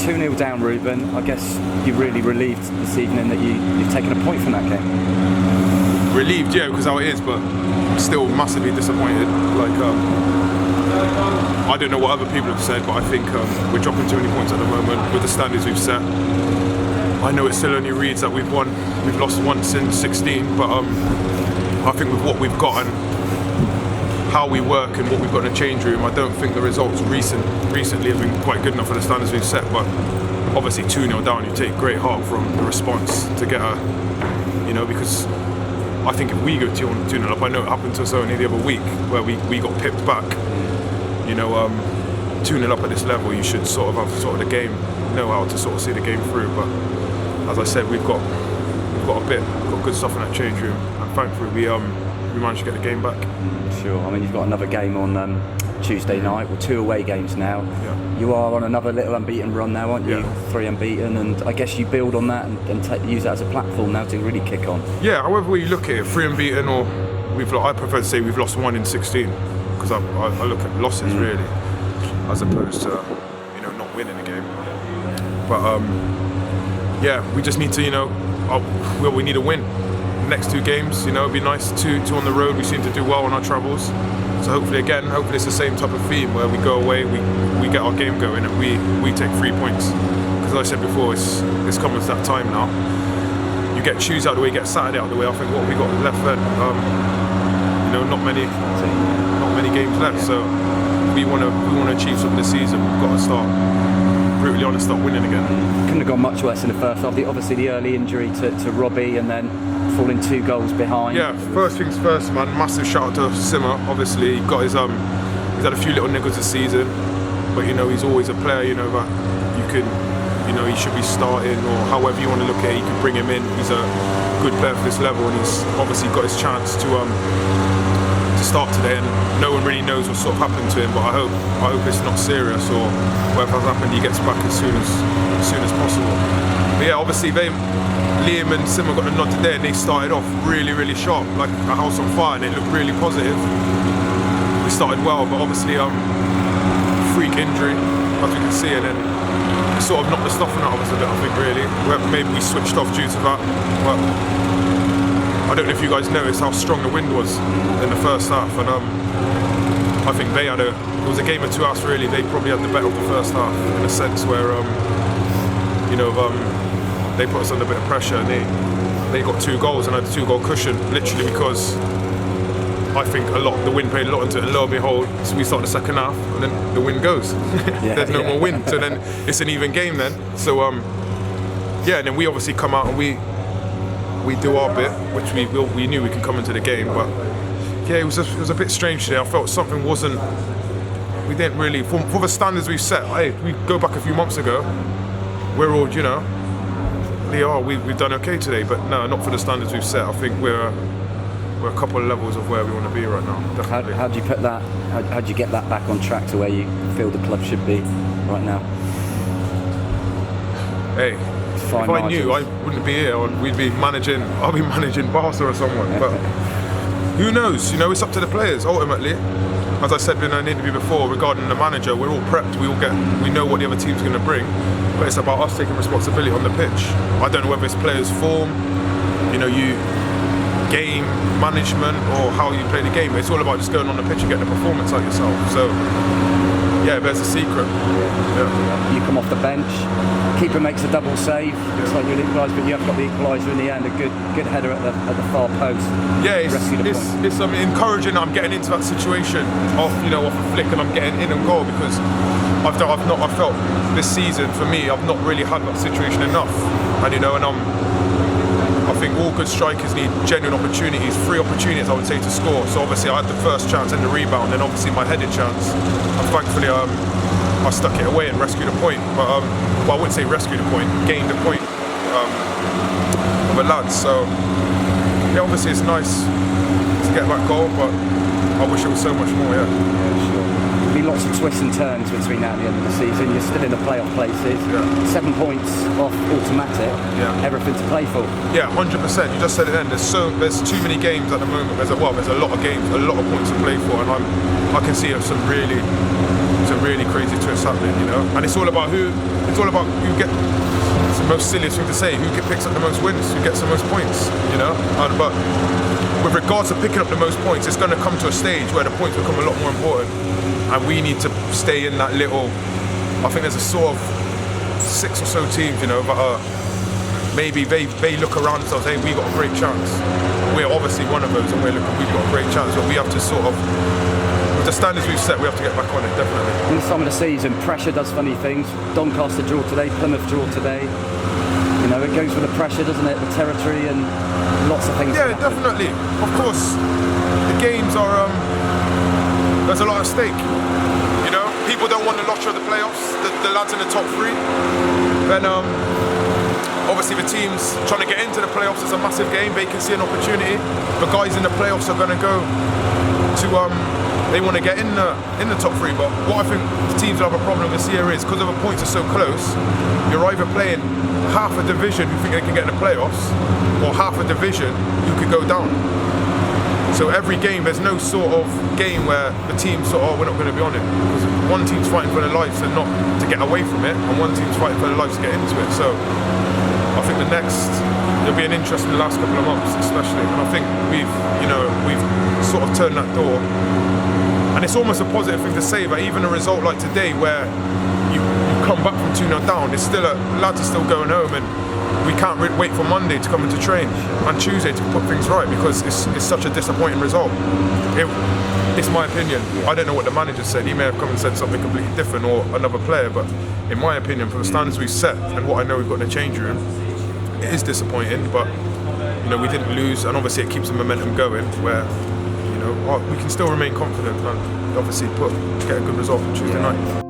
2-0 down, Reuben. I guess you're really relieved this evening that you've taken a point from that game. Relieved, yeah, because how it is, but still massively disappointed. Like, I don't know what other people have said, but I think we're dropping too many points at the moment with the standards we've set. I know it still only reads that we've lost once in 16, but I think with what we've got and how we work and what we've got in the change room, I don't think the results recently have been quite good enough for the standards we've set. But obviously 2-0 down, you take great heart from the response to get because I think if we go 2-0 up, I know it happened to us only the other week where we got pipped back. 2-0 up at this level, you should sort of have the game, know how to sort of see the game through. But as I said, we've got good stuff in that change room, and thankfully we managed to get the game back. Sure. I mean, you've got another game on Tuesday night, or 2 away games now. Yeah. You are on another little unbeaten run now, aren't you? Yeah. 3 unbeaten, and I guess you build on that and use that as a platform now to really kick on. Yeah, however you look at it, 3 unbeaten, or I prefer to say we've lost 1 in 16, because I look at losses really, as opposed to not winning a game. But we just need to we need a win. Next 2 games, it'd be nice. 2 on the road. We seem to do well on our travels. So hopefully it's the same type of theme where we go away, we get our game going, and we take 3 points. Because as I said before, it's coming to that time now. You get Tuesday out of the way, you get Saturday out of the way. I think what we got left then, not many games left. So we want to achieve something this season. We've got to start brutally honest, start winning again. Couldn't have gone much worse in the first half. Obviously the early injury to Robbie, and then falling 2 goals behind. Yeah, first things first, man. Massive shout out to Simmer. Obviously, he got his he's had a few little niggles this season, but he's always a player. That you can, he should be starting, or however you want to look at it. You can bring him in. He's a good player for this level, and he's obviously got his chance to start today. And no one really knows what sort of happened to him, but I hope it's not serious, or whatever has happened, he gets back as soon as possible. But yeah, obviously Liam and Simmer got the nod today, and they started off really, really sharp, like a house on fire, and it looked really positive. We started well, but obviously freak injury, as you can see, and then it sort of knocked the stuffing out of us a bit, I think, really. Maybe we switched off due to that, but I don't know if you guys noticed how strong the wind was in the first half, and I think it was a game of 2 halves really. They probably had the better of the first half, in a sense where they put us under a bit of pressure, and they got 2 goals and had a 2-goal cushion, literally because I think the wind played a lot into it, and lo and behold, so we start the second half and then the wind goes. There's no more wind, so then it's an even game then. So and then we obviously come out and we do our bit, which we knew we could come into the game, but yeah, it was a bit strange today. I felt something we didn't really, for the standards we've set. We go back a few months ago, we're all, we've done okay today, but no, not for the standards we've set. I think we're a couple of levels of where we want to be right now. Definitely. How do you put that? How do you get that back on track to where you feel the club should be right now? Hey, if I knew, I wouldn't be here. I'll be managing Barca or someone. But who knows? It's up to the players ultimately. As I said in an interview before regarding the manager, we're all prepped. We know what the other team's going to bring, but it's about us taking responsibility on the pitch. I don't know whether it's players' form, game management, or how you play the game. It's all about just going on the pitch and getting the performance out yourself. So yeah, there's a secret. Yeah. You come off the bench, keeper makes a double save. It's like you'll equalise, but you have got the equaliser in the end. A good header at the far post. Yeah, it's encouraging that I'm getting into that situation off a flick, and I'm getting in and goal, because I felt this season for me I've not really had that situation enough, and I think all good strikers need genuine opportunities, 3 opportunities I would say to score. So obviously I had the first chance and the rebound, and obviously my headed chance, and thankfully I stuck it away and rescued a point. But I wouldn't say rescued a point, gained a point of a lad. So yeah, obviously it's nice to get that goal, but I wish it was so much more. Yeah, sure. There'll be lots of twists and turns between now and the end of the season. You're still in the playoff places. 7 points off automatic. Everything to play for. Yeah, 100%. You just said it then. There's too many games at the moment. There's a lot of games, a lot of points to play for, and I can see some a really crazy twist happening, you know. And it's all about who gets. It's the most silliest thing to say. Who picks up the most wins? Who gets the most points? You know. But with regards to picking up the most points, it's going to come to a stage where the points become a lot more important, and we need to stay in that little. I think there's a sort of 6 or so teams, you know, that are maybe they look around and say we got a great chance. We're obviously one of those, and we've got a great chance, but we have to sort of. With the standards we've set, we have to get back on it, definitely. In this time of the season, pressure does funny things. Doncaster draw today, Plymouth draw today. You know, it goes with the pressure, doesn't it? The territory and lots of things. Yeah, definitely. Of course, the games are. There's a lot at stake. You know, people don't want the lottery of the playoffs. The lads in the top 3. Then, obviously, the teams trying to get into the playoffs is a massive game. They can see an opportunity. The guys in the playoffs are going to go to. They want to get in the top 3, but what I think the teams will have a problem this year is because of the points are so close, you're either playing half a division who think they can get in the playoffs, or half a division who could go down. So every game, there's no sort of game where the team sort of, we're not going to be on it. Because one team's fighting for their lives and not to get away from it, and one team's fighting for their lives to get into it. So I think there'll be an interest in the last couple of months, especially. And I think we've sort of turned that door. And it's almost a positive thing to say that even a result like today, where you come back from 2-0 down, it's still lads are still going home, and we can't wait for Monday to come into train and Tuesday to put things right, because it's such a disappointing result. It's my opinion. I don't know what the manager said. He may have come and said something completely different, or another player. But in my opinion, for the standards we've set and what I know we've got in the change room, it is disappointing. But you know, we didn't lose, and obviously it keeps the momentum going. Where we can still remain confident and obviously get a good result on Tuesday night.